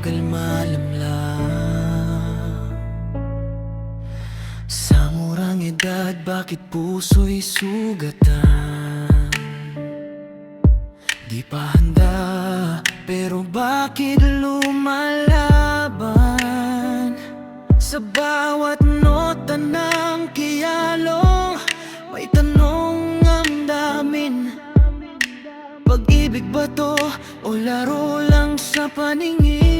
kalma lamlang. Sa murang edad, bakit puso'y sugatan? Di pa handa, pero bakit lumalaban? Sa bawat nota ng kialong, may tanong ang damin. Pag-ibig ba to o laro lang sa paningin?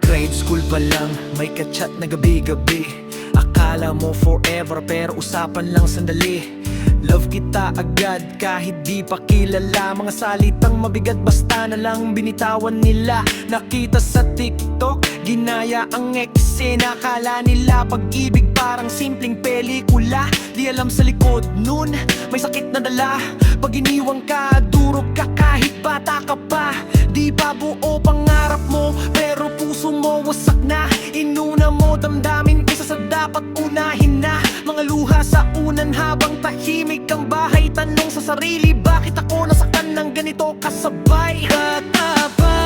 Grade school pa lang, may kachat na gabi-gabi. Akala mo forever pero usapan lang sandali. Love kita agad kahit di pa kilala. Mga salitang mabigat basta na lang binitawan nila. Nakita sa TikTok, ginaya ang eksena. Akala nila pag-ibig parang simpleng pelikula. Di alam sa likod nun, may sakit na dala. Pag iniwang ka, durog ka kahit bata ka pa. Di pa buo pangarap mo, pero puso mo wasak na. Inuna mo damdamin kaysa sa dapat unahin na. Mga luha sa unan habang tahimik ang bahay. Tanong sa sarili, bakit ako nasaktan ng ganito kasabay? Bata pa,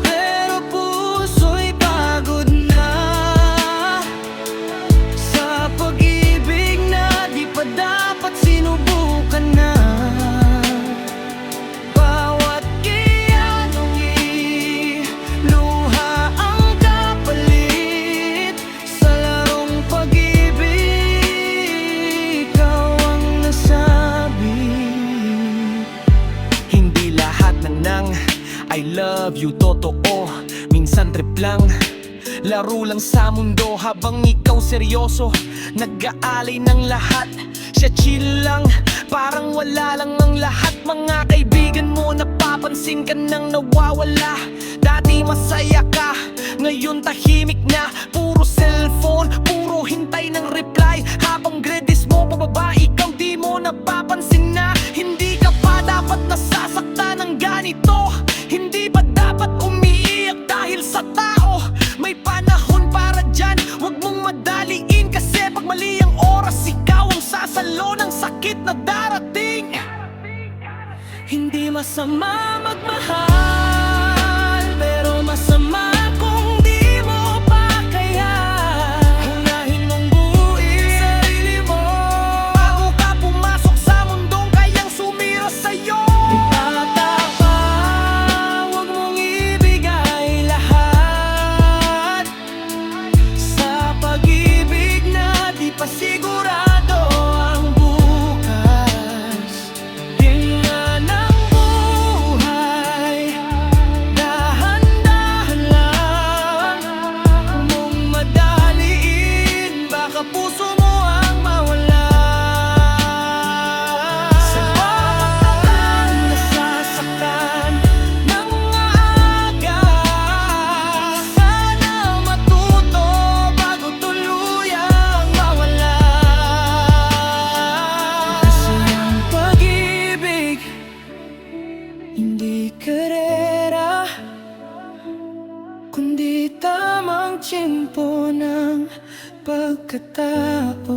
pero puso'y pagod na sa pag-ibig na di pa dapat sinubukan na. Bawat kiyanong iluha ang kapalit sa larong pag-ibig. Ikaw ang nasabi. Hindi lahat ng I love you totoo, minsan trip lang, laro lang sa mundo. Habang ikaw seryoso, nag-aalay ng lahat. Siya chill lang, parang wala lang ang lahat. Mga kaibigan mo, napapansin ka nang nawawala. Dati masaya ka, ngayon tahimik na. Puro cellphone, puro hintay ng reply. Habang grades mo pababa, ikaw di mo napapansin na hindi ka pa dapat nasasaktan ng ganito. Hindi ba dapat umiiyak dahil sa tao? May panahon para dyan, huwag mong madaliin. Kasi pag mali ang oras, ikaw ang sasalo ng sakit na darating. Hindi masama magmahal, pero masama kung di mo pa kaya. Unahin mong buuin sarili mo bago ka pumasok sa mundong kayang sumira sa'yo. Bata pa, huwag mong ibigay lahat sa pag-ibig na di pa sigurado ang bukas. Tingnan ang buhay, dahan-dahan lang. Kung mong madaliin, baka puso mo ang mawala. Sa bawat taong nasasaktan ng aga, sana matuto bago tuluyang mawala. Kasi ang pag-ibig hindi karera, kundi tamang tiyempo ng pagkatao.